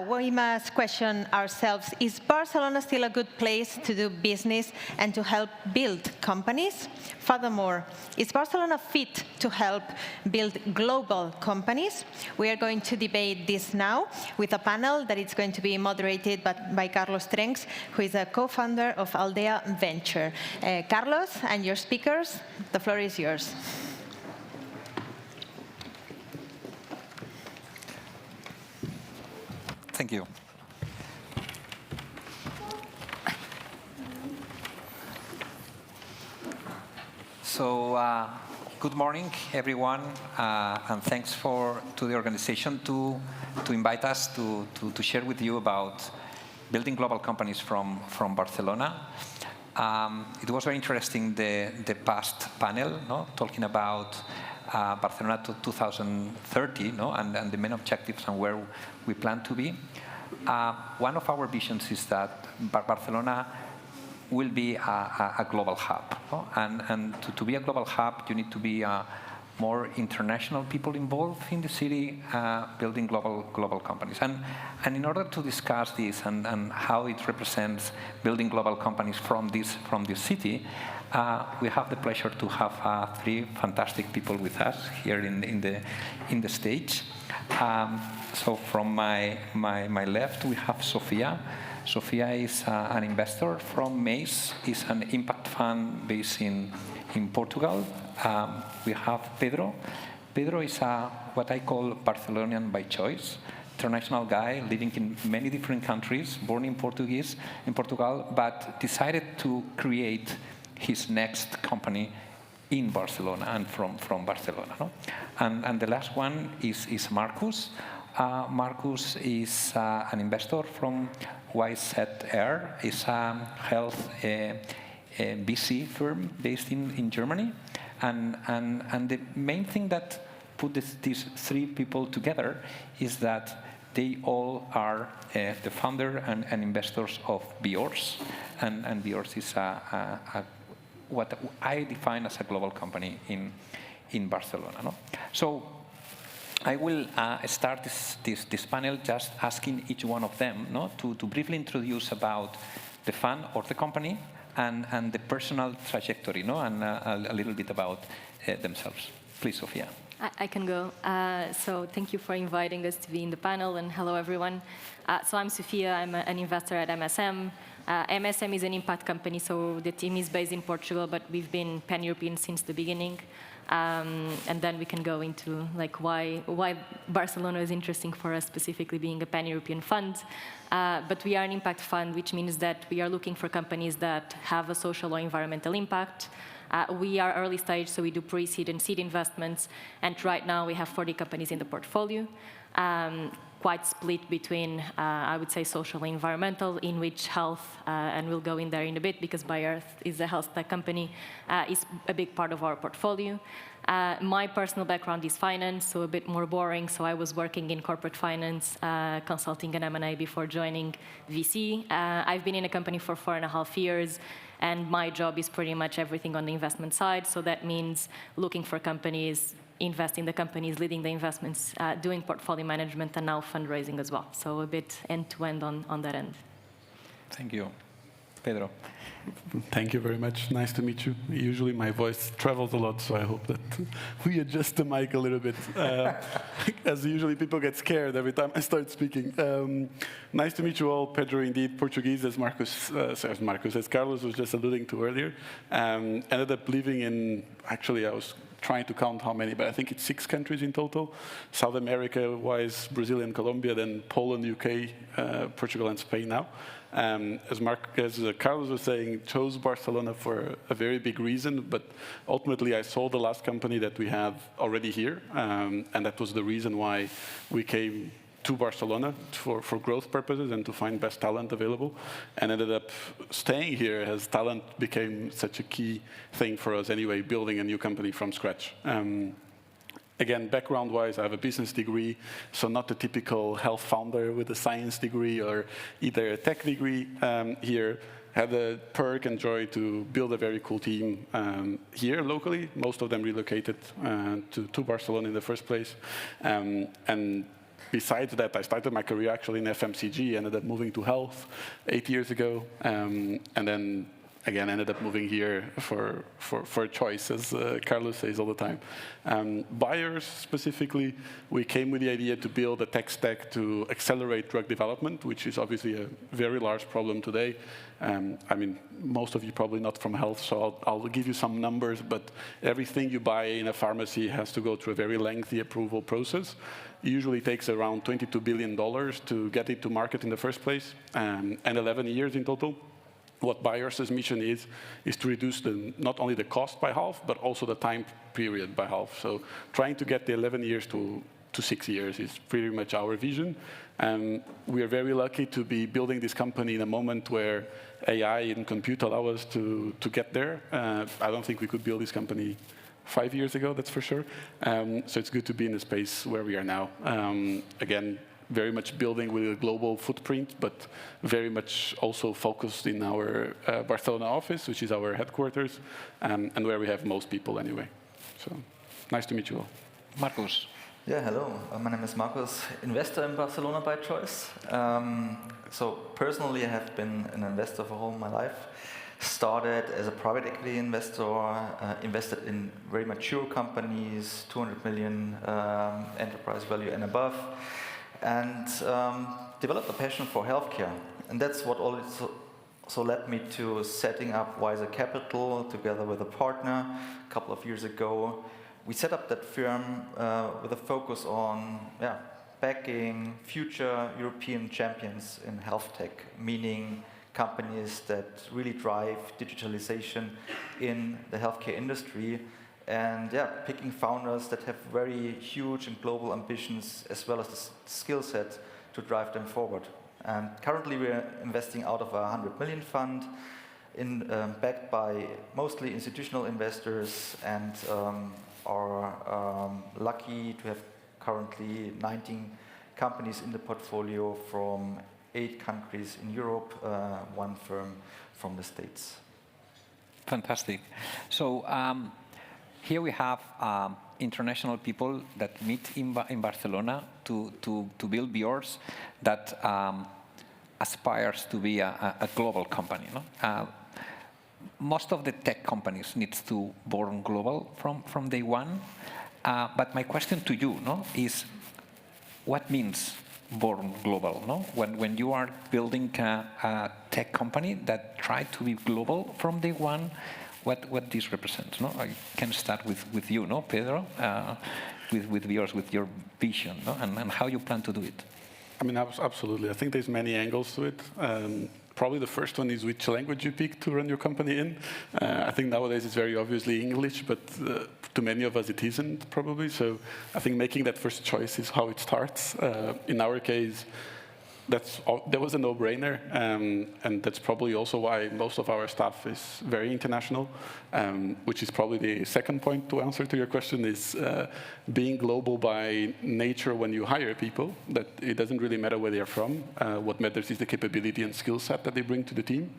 We must question ourselves, is Barcelona still a good place to do business and to help build companies? Furthermore, is Barcelona fit to help build global companies? We are going to debate this now with a panel that is going to be moderated by Carlos Trenks, who is a co-founder of Aldea Venture. Carlos and your speakers, the floor is yours. Thank you. So, good morning, everyone, and thanks to the organization to invite us to share with you about building global companies from Barcelona. It was very interesting, the past panel, no? Talking about Barcelona to 2030, no? and the main objectives and where we plan to be. One of our visions is that Barcelona will be a global hub. No? And to be a global hub, you need to be more international people involved in the city, building global companies. And in order to discuss this and how it represents building global companies from this city, we have the pleasure to have three fantastic people with us here in the stage. So from my left, we have Sofia. Sofia is an investor from Maze. It's an impact fund based in Portugal. We have Pedro. Pedro is what I call Barcelonian by choice. International guy living in many different countries, born in Portugal, but decided to create his next company in Barcelona and from Barcelona. No? And the last one is Markus. Markus is an investor from YZR. It's a health VC firm based in Germany. And the main thing that put these three people together is that they all are the founder and investors of Biorce. And Biorce is what I define as a global company in Barcelona. No? So I will start this panel just asking each one of them, no, to briefly introduce about the fund or the company and the personal trajectory, no, and a little bit about themselves. Please, Sofia. I can go. So thank you for inviting us to be in the panel, and hello, everyone. So I'm Sofia. I'm an investor at MSM. MSM is an impact company, so the team is based in Portugal, but we've been pan-European since the beginning. And then we can go into like why Barcelona is interesting for us, specifically being a pan-European fund. But we are an impact fund, which means that we are looking for companies that have a social or environmental impact. We are early stage, so we do pre-seed and seed investments. And right now we have 40 companies in the portfolio. Quite split between, I would say, social and environmental, in which health, and we'll go in there in a bit because Biorce is a health tech company, is a big part of our portfolio. My personal background is finance, so a bit more boring. So I was working in corporate finance, consulting and M&A before joining VC. I've been in a company for 4.5 years, and my job is pretty much everything on the investment side. So that means looking for companies, invest in the companies, leading the investments, doing portfolio management, and now fundraising as well. So a bit end-to-end on that end. Thank you. Pedro. Thank you very much. Nice to meet you. Usually my voice travels a lot, so I hope that we adjust the mic a little bit. As usually people get scared every time I start speaking. Nice to meet you all. Pedro, indeed, Portuguese, as as Carlos was just alluding to earlier. Ended up living in, actually I was trying to count how many, but I think it's 6 countries in total. South America-wise, Brazil and Colombia, then Poland, UK, Portugal and Spain now. As Carlos was saying, chose Barcelona for a very big reason, but ultimately I sold the last company that we have already here, and that was the reason why we came to Barcelona for growth purposes and to find best talent available, and ended up staying here as talent became such a key thing for us anyway, building a new company from scratch. Again, background-wise, I have a business degree, so not the typical health founder with a science degree or either a tech degree here. Had the perk and joy to build a very cool team here locally. Most of them relocated to Barcelona in the first place. And besides that, I started my career actually in FMCG, ended up moving to health 8 years ago, and then again ended up moving here for a choice, as Carlos says all the time. Biorce specifically, we came with the idea to build a tech stack to accelerate drug development, which is obviously a very large problem today. I mean, most of you probably not from health, so I'll give you some numbers, but everything you buy in a pharmacy has to go through a very lengthy approval process. It usually takes around $22 billion to get it to market in the first place, and 11 years in total. What Biorce's mission is to reduce not only the cost by half, but also the time period by half. So trying to get the 11 years to 6 years is pretty much our vision. And we are very lucky to be building this company in a moment where AI and compute allow us to get there. I don't think we could build this company 5 years ago, that's for sure. So it's good to be in a space where we are now. Again, very much building with a global footprint, but very much also focused in our Barcelona office, which is our headquarters, and where we have most people anyway. So nice to meet you all. Markus. Yeah, hello. My name is Markus, investor in Barcelona by choice. So personally, I have been an investor for all my life. Started as a private equity investor, invested in very mature companies, 200 million enterprise value and above, and developed a passion for healthcare. And that's what also led me to setting up Wiser Capital together with a partner a couple of years ago. We set up that firm with a focus on backing future European champions in health tech, meaning companies that really drive digitalization in the healthcare industry. And picking founders that have very huge and global ambitions, as well as the skill set to drive them forward. And currently we're investing out of a 100 million fund, backed by mostly institutional investors, and are lucky to have currently 19 companies in the portfolio from 8 countries in Europe, 1 firm from the States. Fantastic. So here we have international people that meet in Barcelona to build Biorce that aspires to be a global company. No? Most of the tech companies need to born global from day one. But my question to you is, what means born global? No? When you are building a tech company that try to be global from day one, what this represents? No? I can start with you, no, Pedro, with Biorce, with your vision, no? and how you plan to do it. I mean, absolutely. I think there's many angles to it. Probably the first one is which language you pick to run your company in. I think nowadays it's very obviously English, but to many of us it isn't probably. So I think making that first choice is how it starts. In our case, that was a no-brainer, and that's probably also why most of our staff is very international, which is probably the second point to answer to your question, is being global by nature when you hire people, that it doesn't really matter where they're from. What matters is the capability and skill set that they bring to the team.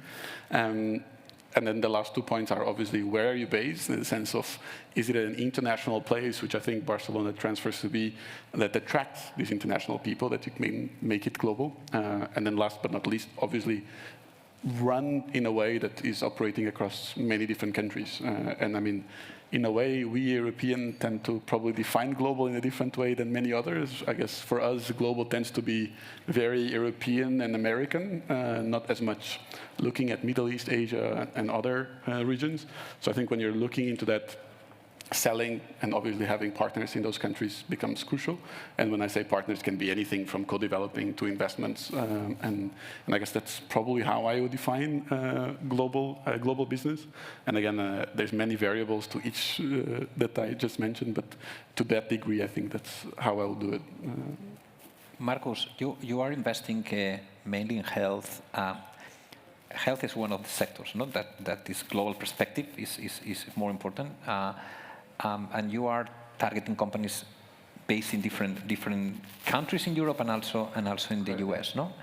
And then the last 2 points are obviously where are you based, in the sense of, is it an international place, which I think Barcelona transfers to be, that attracts these international people, that you can make it global. And then last but not least, obviously, run in a way that is operating across many different countries. And I mean, in a way, we Europeans tend to probably define global in a different way than many others. I guess for us, global tends to be very European and American, not as much looking at Middle East, Asia, and other regions. So I think when you're looking into that, selling and obviously having partners in those countries becomes crucial. And when I say partners, can be anything from co-developing to investments. And I guess that's probably how I would define global business. And again, there's many variables to each that I just mentioned, but to that degree, I think that's how I will do it. Markus, you are investing mainly in health. Health is one of the sectors, no? that this global perspective is more important. And you are targeting companies based in different countries in Europe and also in the US, no?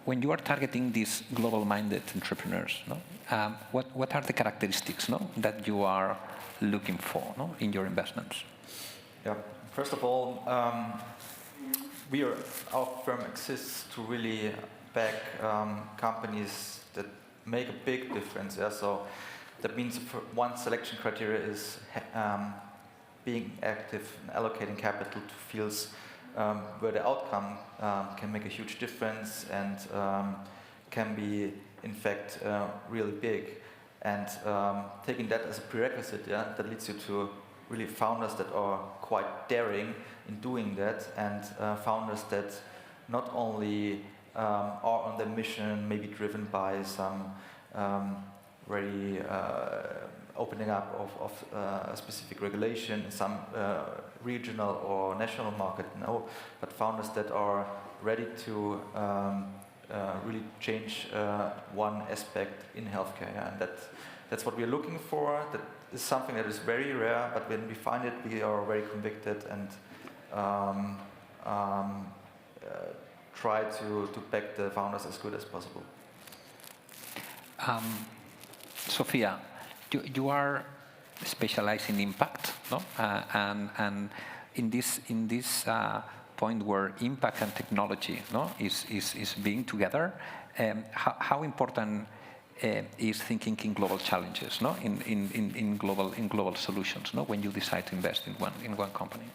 When you are targeting these global-minded entrepreneurs, no? What are the characteristics, no, that you are looking for, no, in your investments? Yeah. First of all, our firm exists to really back companies that make a big difference. Yeah? So that means one selection criteria is being active and allocating capital to fields where the outcome can make a huge difference and can be, in fact, really big. And taking that as a prerequisite, yeah, that leads you to really founders that are quite daring in doing that, and founders that not only are on their mission, maybe driven by some very opening up of a specific regulation in some regional or national market, no, but founders that are ready to really change one aspect in healthcare, yeah? And that's what we're looking for. That is something that is very rare, but when we find it, we are very convicted and try to back the founders as good as possible. Sofia, you are specialized in impact, no? And in this point where impact and technology, no, is being together, how important is thinking in global challenges, no, in global solutions, no, when you decide to invest in one company?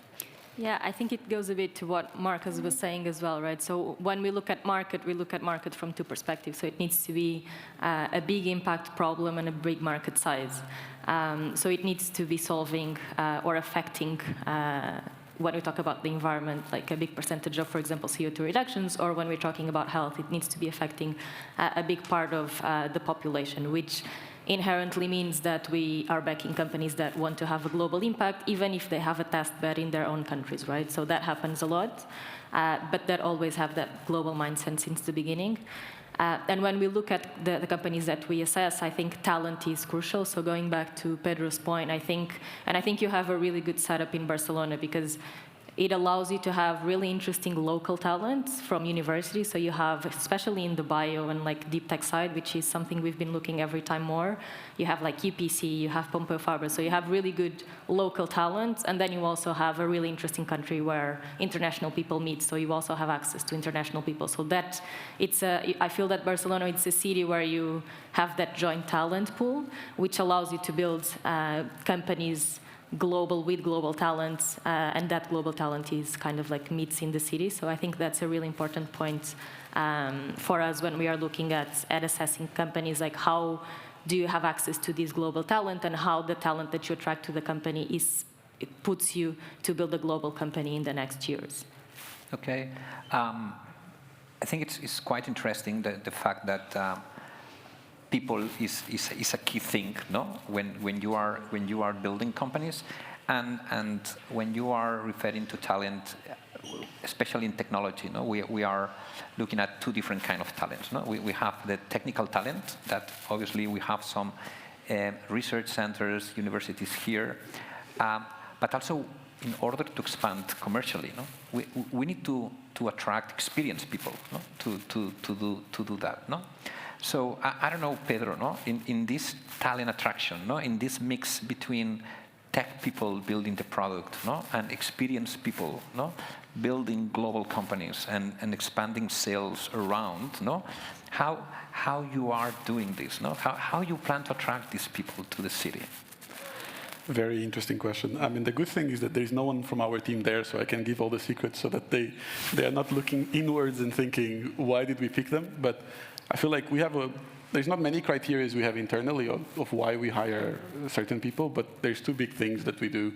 Yeah, I think it goes a bit to what Markus was saying as well, right? So when we look at market, we look at market from two perspectives. So it needs to be a big impact problem and a big market size. So it needs to be solving or affecting, when we talk about the environment, like a big percentage of, for example, CO2 reductions, or when we're talking about health, it needs to be affecting a big part of the population, which inherently means that we are backing companies that want to have a global impact, even if they have a test bed in their own countries, right? So that happens a lot, but that always have that global mindset since the beginning. And when we look at the companies that we assess, I think talent is crucial. So going back to Pedro's point, I think you have a really good setup in Barcelona, because it allows you to have really interesting local talents from universities. So you have, especially in the bio and like deep tech side, which is something we've been looking every time more. You have like UPC, you have Pompeu Fabra. So you have really good local talents, and then you also have a really interesting country where international people meet. So you also have access to international people. So that I feel that Barcelona, it's a city where you have that joint talent pool, which allows you to build companies global with global talents, and that global talent is kind of like meets in the city. So I think that's a really important point for us when we are looking at assessing companies, like how do you have access to this global talent, and how the talent that you attract to the company it puts you to build a global company in the next years. Okay. I think it's quite interesting the fact that people is a key thing, no? When you are building companies, and when you are referring to talent, especially in technology, no? We are looking at two different kind of talents, no? We have the technical talent that obviously we have some research centers, universities here, but also in order to expand commercially, no? We need to attract experienced people, no? To do that, no? So I don't know, Pedro, no? In this talent attraction, no? In this mix between tech people building the product, no? And experienced people, no? Building global companies and expanding sales around, no? How you are doing this, no? How you plan to attract these people to the city? Very interesting question. I mean, the good thing is that there's no one from our team there, so I can give all the secrets so that they are not looking inwards and thinking, why did we pick them? But I feel like there's not many criteria we have internally of why we hire certain people, but there's two big things that we do.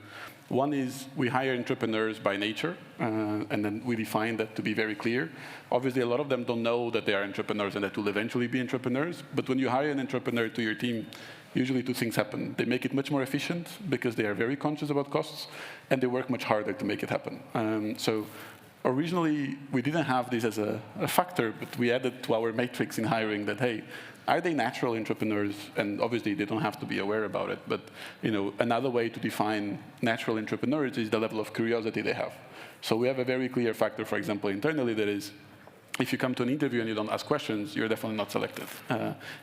One is we hire entrepreneurs by nature, and then we define that to be very clear. Obviously, a lot of them don't know that they are entrepreneurs and that will eventually be entrepreneurs, but when you hire an entrepreneur to your team, usually two things happen. They make it much more efficient because they are very conscious about costs, and they work much harder to make it happen. So originally, we didn't have this as a factor, but we added to our matrix in hiring that, hey, are they natural entrepreneurs? And obviously, they don't have to be aware about it. But another way to define natural entrepreneurs is the level of curiosity they have. So we have a very clear factor, for example, internally, that is, if you come to an interview and you don't ask questions, you're definitely not selected.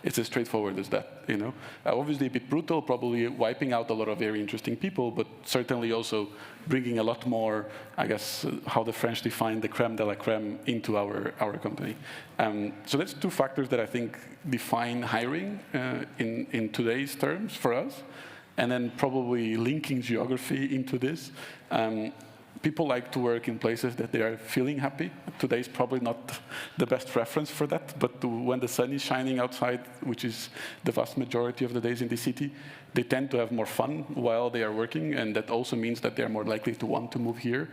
It's as straightforward as that, you know. Obviously a bit brutal, probably wiping out a lot of very interesting people, but certainly also bringing a lot more, I guess, how the French define the crème de la crème into our company. So that's two factors that I think define hiring in today's terms for us. And then probably linking geography into this. People like to work in places that they are feeling happy. Today is probably not the best reference for that, but when the sun is shining outside, which is the vast majority of the days in the city, they tend to have more fun while they are working, and that also means that they are more likely to want to move here.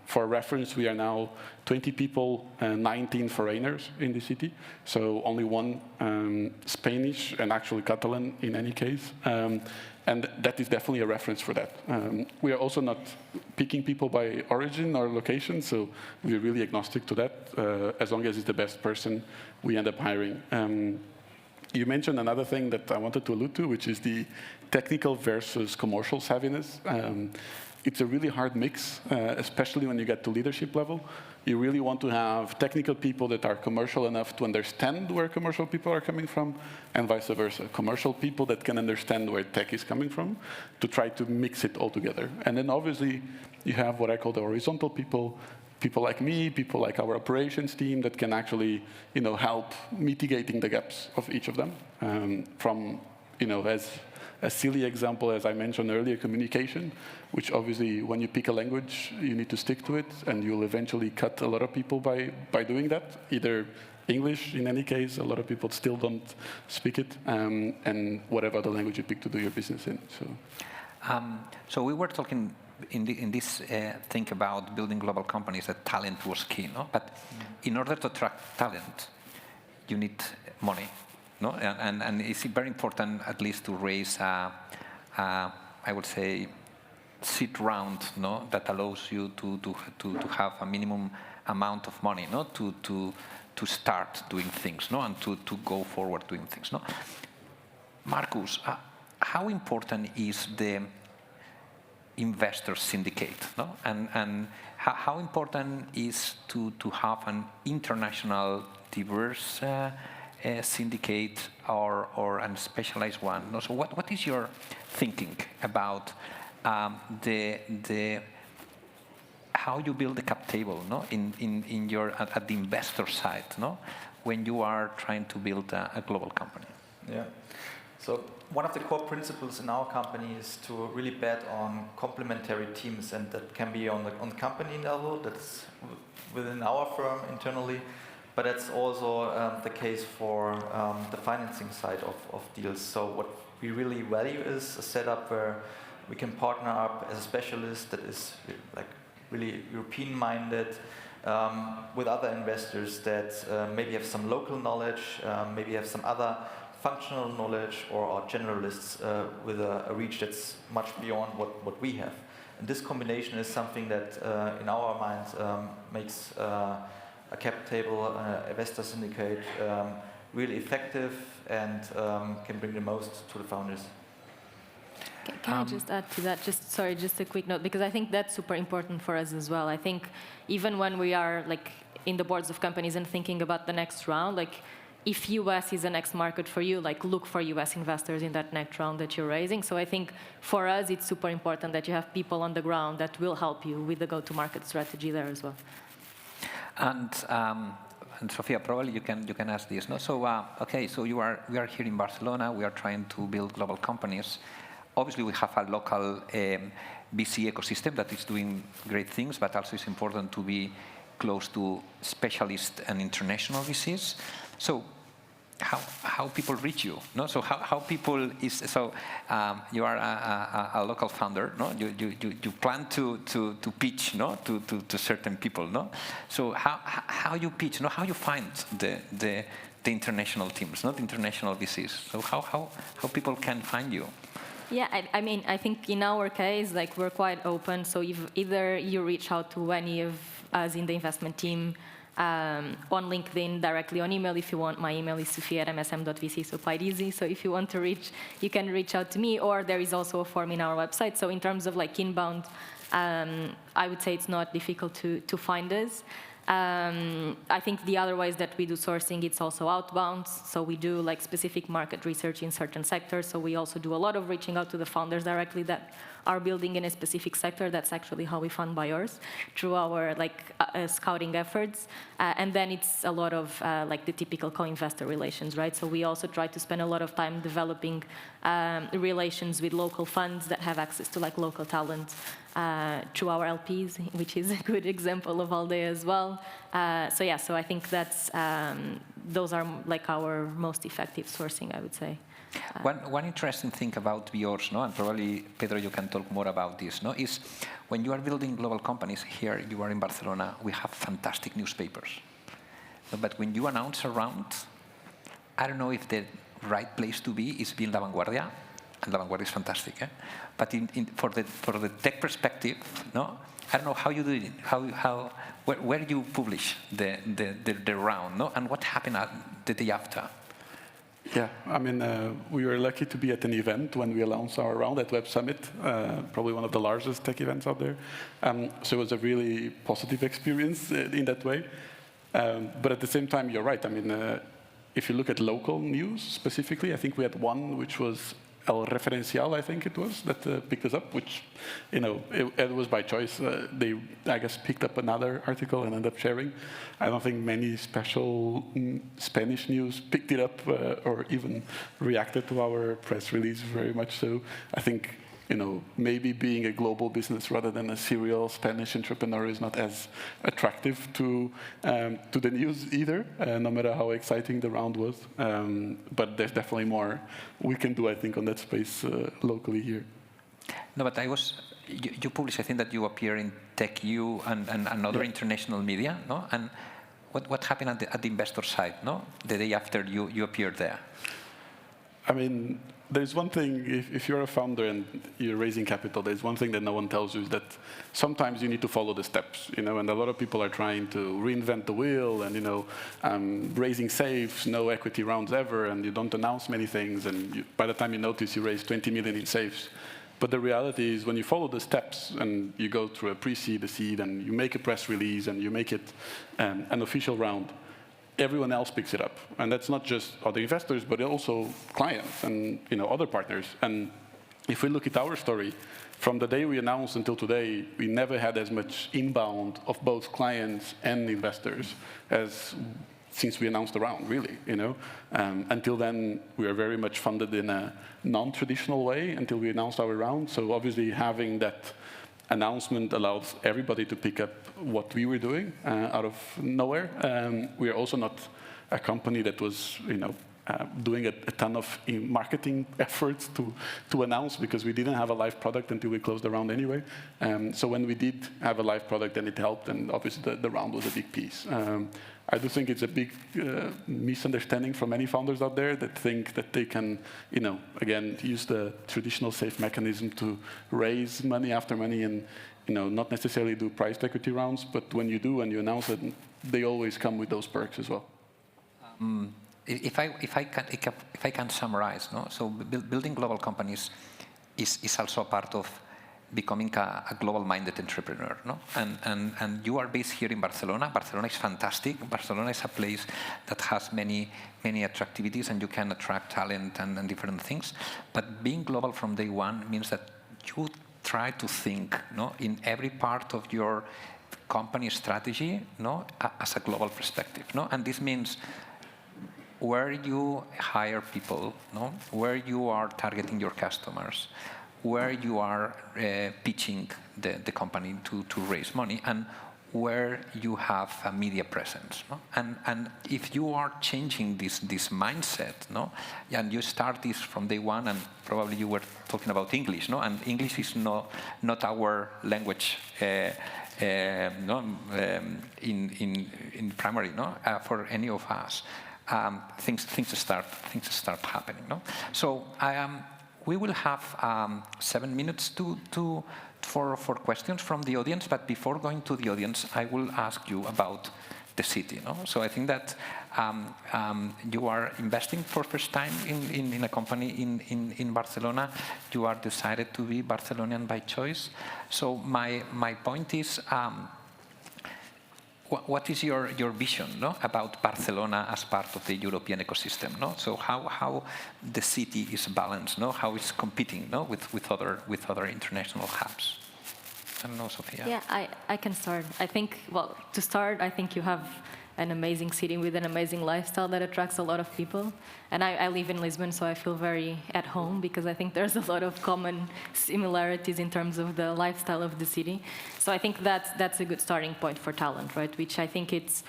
For reference, we are now 20 people, 19 foreigners in the city, so only one Spanish and actually Catalan in any case. And that is definitely a reference for that. We are also not picking people by origin or location, so we're really agnostic to that. As long as it's the best person, we end up hiring. You mentioned another thing that I wanted to allude to, which is the technical versus commercial savviness. It's a really hard mix, especially when you get to leadership level. You really want to have technical people that are commercial enough to understand where commercial people are coming from, and vice versa. Commercial people that can understand where tech is coming from, to try to mix it all together. And then obviously, you have what I call the horizontal people, people like me, people like our operations team that can actually, you know, help mitigating the gaps of each of them. From, you know, as a silly example, as I mentioned earlier, communication, which obviously when you pick a language, you need to stick to it, and you'll eventually cut a lot of people by doing that. Either English, in any case, a lot of people still don't speak it, and whatever other language you pick to do your business in. So we were talking in this thing about building global companies, that talent was key, no? But in order to attract talent, you need money. No, and it's very important, at least, to raise I would say, seed round, no, that allows you to have a minimum amount of money, no, to start doing things, no, and to go forward doing things, no. Markus, how important is the investor syndicate, no, and how important is to have an international, diverse syndicate or a specialized one? So what is your thinking about how you build the cap table, no, in your at the investor side, no, when you are trying to build a global company? Yeah. So one of the core principles in our company is to really bet on complementary teams, and that can be on the company level, that's within our firm internally. But that's also the case for the financing side of deals. So what we really value is a setup where we can partner up as a specialist that is like really European-minded with other investors that maybe have some local knowledge, maybe have some other functional knowledge, or are generalists with a reach that's much beyond what we have. And this combination is something that in our minds makes a cap table, investor syndicate, really effective and can bring the most to the founders. Can I just add to that? Just a quick note, because I think that's super important for us as well. I think even when we are like in the boards of companies and thinking about the next round, like if US is the next market for you, like look for US investors in that next round that you're raising. So I think for us, it's super important that you have people on the ground that will help you with the go-to-market strategy there as well. And Sofia, probably you can ask this, no? So okay, so we are here in Barcelona. We are trying to build global companies. Obviously, we have a local VC ecosystem that is doing great things, but also it's important to be close to specialist and international VCs. So how people reach you, no? So how people is, so you are a local founder, no? You plan to pitch, no, to certain people, no? So how you pitch, no? How you find the international teams, not international VCs? So how people can find you? Yeah, I mean, I think in our case, like we're quite open. So if either you reach out to any of us in the investment team on LinkedIn, directly on email if you want. My email is sofia@msm.vc, so quite easy. So if you want to reach, you can reach out to me, or there is also a form in our website. So in terms of like inbound, I would say it's not difficult to find us. I think the other ways that we do sourcing, it's also outbound. So we do like specific market research in certain sectors. So we also do a lot of reaching out to the founders directly that are building in a specific sector. That's actually how we fund Biorce, through our scouting efforts. And then it's a lot of like the typical co-investor relations, right? So we also try to spend a lot of time developing relations with local funds that have access to like local talent through our LPs, which is a good example of Aldea as well. So yeah, so I think that's those are like our most effective sourcing, I would say. One interesting thing about Biorce, and probably, Pedro, you can talk more about this, is when you are building global companies, here you are in Barcelona, we have fantastic newspapers. But when you announce a round, I don't know if the right place to be is being La Vanguardia, and La Vanguardia is fantastic, but for the tech perspective, I don't know how you do it, where you publish the round, and what happened the day after? Yeah, I mean, we were lucky to be at an event when we announced our round at Web Summit, probably one of the largest tech events out there. So it was a really positive experience in that way. But at the same time, you're right. I mean, if you look at local news specifically, I think we had one which was El Referencial, I think it was, that picked us up, which, it was by choice. They, I guess, picked up another article and ended up sharing. I don't think many special Spanish news picked it up or even reacted to our press release very much so. I think, maybe being a global business rather than a serial Spanish entrepreneur is not as attractive to the news either, no matter how exciting the round was. But there's definitely more we can do, I think, on that space locally here. No, but you publish, I think that you appear in TechU and other international media, And what happened at the investor side, the day after you appeared there? I mean, there's one thing, if you're a founder and you're raising capital, there's one thing that no one tells you is that sometimes you need to follow the steps, and a lot of people are trying to reinvent the wheel and, raising safes, no equity rounds ever, and you don't announce many things, and by the time you notice, you raise 20 million in safes. But the reality is when you follow the steps and you go through a pre-seed, a seed, and you make a press release and you make it an official round, everyone else picks it up. And that's not just other investors, but also clients and other partners. And if we look at our story, from the day we announced until today, we never had as much inbound of both clients and investors as since we announced the round, really. Until then, we were very much funded in a non-traditional way until we announced our round. So obviously having that announcement allows everybody to pick up what we were doing out of nowhere. We are also not a company that was, doing a ton of marketing efforts to announce because we didn't have a live product until we closed the round anyway. So when we did have a live product, then it helped, and obviously the round was a big piece. I do think it's a big misunderstanding from many founders out there that think that they can, again, use the traditional safe mechanism to raise money after money and, not necessarily do priced equity rounds. But when you do and you announce it, they always come with those perks as well. If I can summarize, so building global companies is also a part of becoming a global-minded entrepreneur, And you are based here in Barcelona. Barcelona is fantastic. Barcelona is a place that has many attractivities, and you can attract talent and different things. But being global from day one means that you try to think, in every part of your company strategy, as a global perspective, And this means where you hire people, where you are targeting your customers, where you are pitching the company to raise money, and where you have a media presence. And if you are changing this mindset, and you start this from day one, and probably you were talking about English, and English is not our language in primary, for any of us. Things start happening. So we will have 7 minutes for questions from the audience. But before going to the audience, I will ask you about the city. So I think that you are investing for first time in a company in Barcelona. You are decided to be Barcelonian by choice. So my point is, what is your vision, no, about Barcelona as part of the European ecosystem? No? So how the city is balanced, no? How it's competing, no, with other international hubs? I don't know, Sofia. Yeah, I can start. I think, well, to start, I think you have an amazing city with an amazing lifestyle that attracts a lot of people. And I live in Lisbon, so I feel very at home because I think there's a lot of common similarities in terms of the lifestyle of the city. So I think that's a good starting point for talent, right? Which I think it's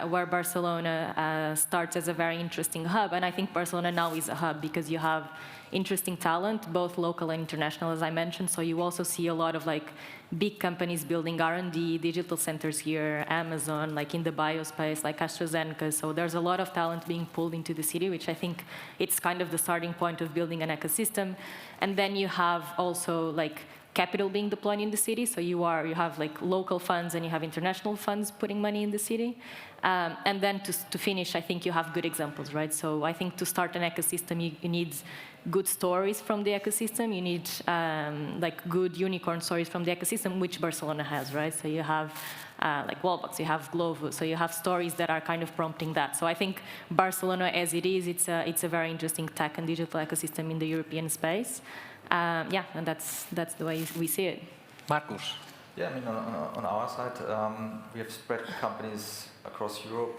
where Barcelona starts as a very interesting hub. And I think Barcelona now is a hub because you have interesting talent, both local and international, as I mentioned. So you also see a lot of like big companies building R&D, digital centers here, Amazon, like in the bio space, like AstraZeneca. So there's a lot of talent being pulled into the city, which I think it's kind of the starting point of building an ecosystem. And then you have also like capital being deployed in the city. So you have like local funds and you have international funds putting money in the city. And then to finish, I think you have good examples, right? So I think to start an ecosystem, you need good stories from the ecosystem. You need like good unicorn stories from the ecosystem, which Barcelona has, right? So you have like Wallbox, you have Glovo, so you have stories that are kind of prompting that. So I think Barcelona, as it is, it's a very interesting tech and digital ecosystem in the European space. Yeah, and that's the way we see it. Markus. Yeah, I mean, on our side, we have spread companies across Europe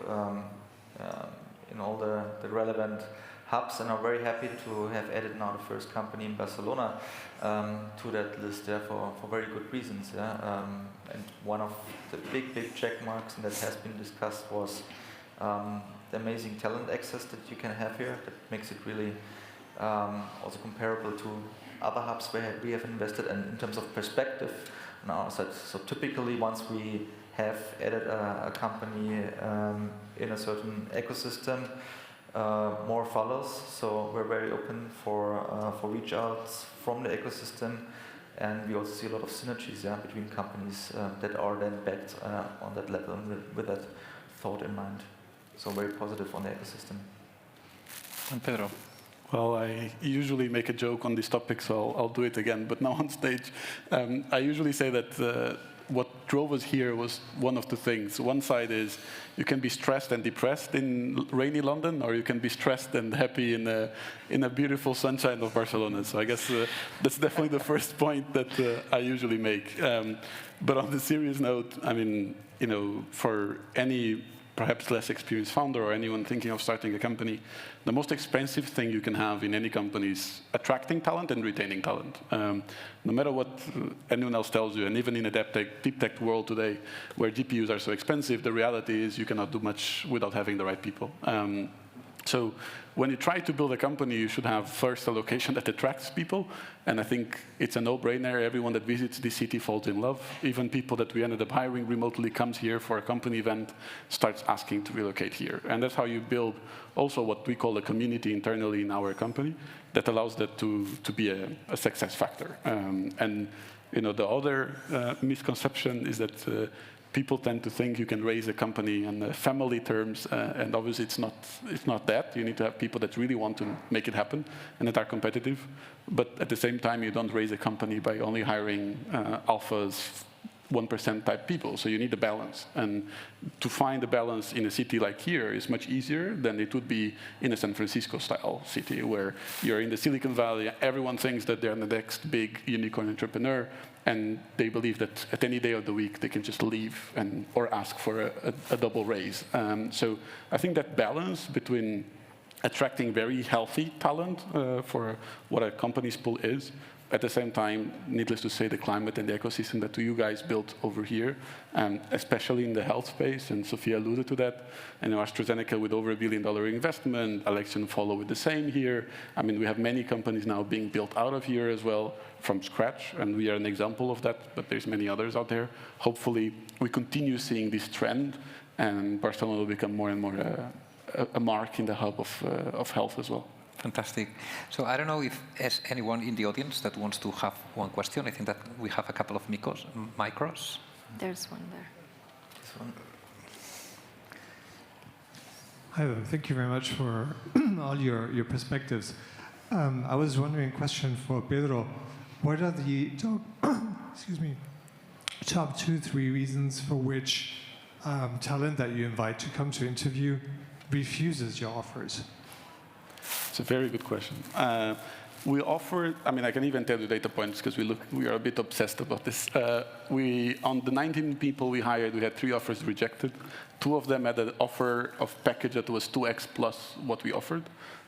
in all the relevant hubs, and are very happy to have added now the first company in Barcelona to that list there for very good reasons. Yeah? And one of the big check marks, and that has been discussed, was the amazing talent access that you can have here. That makes it really also comparable to other hubs where we have invested, and in terms of perspective on our side. So typically, once we have added a company in a certain ecosystem, more follows. So we're very open for reach outs from the ecosystem, and we also see a lot of synergies between companies that are then backed on that level with that thought in mind. So very positive on the ecosystem. And Pedro. Well, I usually make a joke on this topic, so I'll do it again, but now on stage. I usually say that what drove us here was one of the things. One side is you can be stressed and depressed in rainy London, or you can be stressed and happy in a beautiful sunshine of Barcelona. So I guess that's definitely the first point that I usually make. But on the serious note, I mean, you know, for any perhaps less experienced founder or anyone thinking of starting a company, the most expensive thing you can have in any company is attracting talent and retaining talent. No matter what anyone else tells you, and even in a deep tech world today, where GPUs are so expensive, the reality is you cannot do much without having the right people. So when you try to build a company, you should have first a location that attracts people. And I think it's a no-brainer. Everyone that visits this city falls in love. Even people that we ended up hiring remotely comes here for a company event, starts asking to relocate here. And that's how you build also what we call a community internally in our company that allows that to be a success factor. And you know, the other misconception is that people tend to think you can raise a company on family terms, and obviously it's not that. You need to have people that really want to make it happen and that are competitive. But at the same time, you don't raise a company by only hiring alphas, 1% type people. So you need a balance. And to find a balance in a city like here is much easier than it would be in a San Francisco-style city, where you're in the Silicon Valley. Everyone thinks that they're the next big unicorn entrepreneur, and they believe that at any day of the week they can just leave or ask for a double raise. So I think that balance between attracting very healthy talent for what a company's pool is, at the same time, needless to say, the climate and the ecosystem that you guys built over here, especially in the health space, and Sofia alluded to that, and AstraZeneca with over $1 billion investment, Alexion follow with the same here. I mean, we have many companies now being built out of here as well, from scratch, and we are an example of that, but there's many others out there. Hopefully, we continue seeing this trend, and Barcelona will become more and more a mark in the hub of health as well. Fantastic. So I don't know if there's anyone in the audience that wants to have one question. I think that we have a couple of micros. There's one there. This one. Hi there. Thank you very much for all your perspectives. I was wondering, question for Pedro. What are the top 2-3 reasons for which talent that you invite to come to interview refuses your offers? It's a very good question. We offer, I mean, I can even tell you data points because we are a bit obsessed about this. On the 19 people we hired, we had 3 offers rejected. 2 of them had an offer of package that was 2x plus what we offered,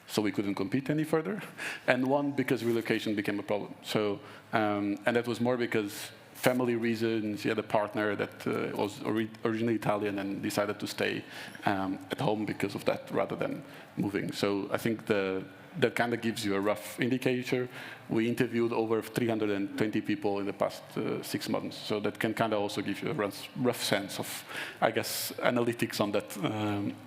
so we couldn't compete any further. And 1 because relocation became a problem. So, and that was more because family reasons. He had a partner that was originally Italian and decided to stay at home because of that rather than moving. So I think that kind of gives you a rough indicator. We interviewed over 320 people in the past 6 months. So that can kind of also give you a rough sense of, I guess, analytics on that.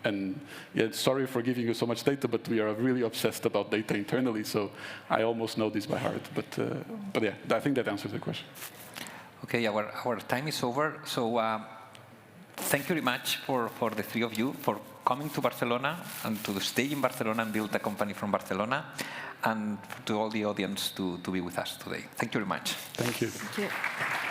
And yeah, sorry for giving you so much data, but we are really obsessed about data internally. So I almost know this by heart. But yeah, I think that answers the question. Okay, our time is over. So thank you very much for the 3 of you for coming to Barcelona and to stay in Barcelona and build a company from Barcelona, and to all the audience to be with us today. Thank you very much. Thank you. Thank you.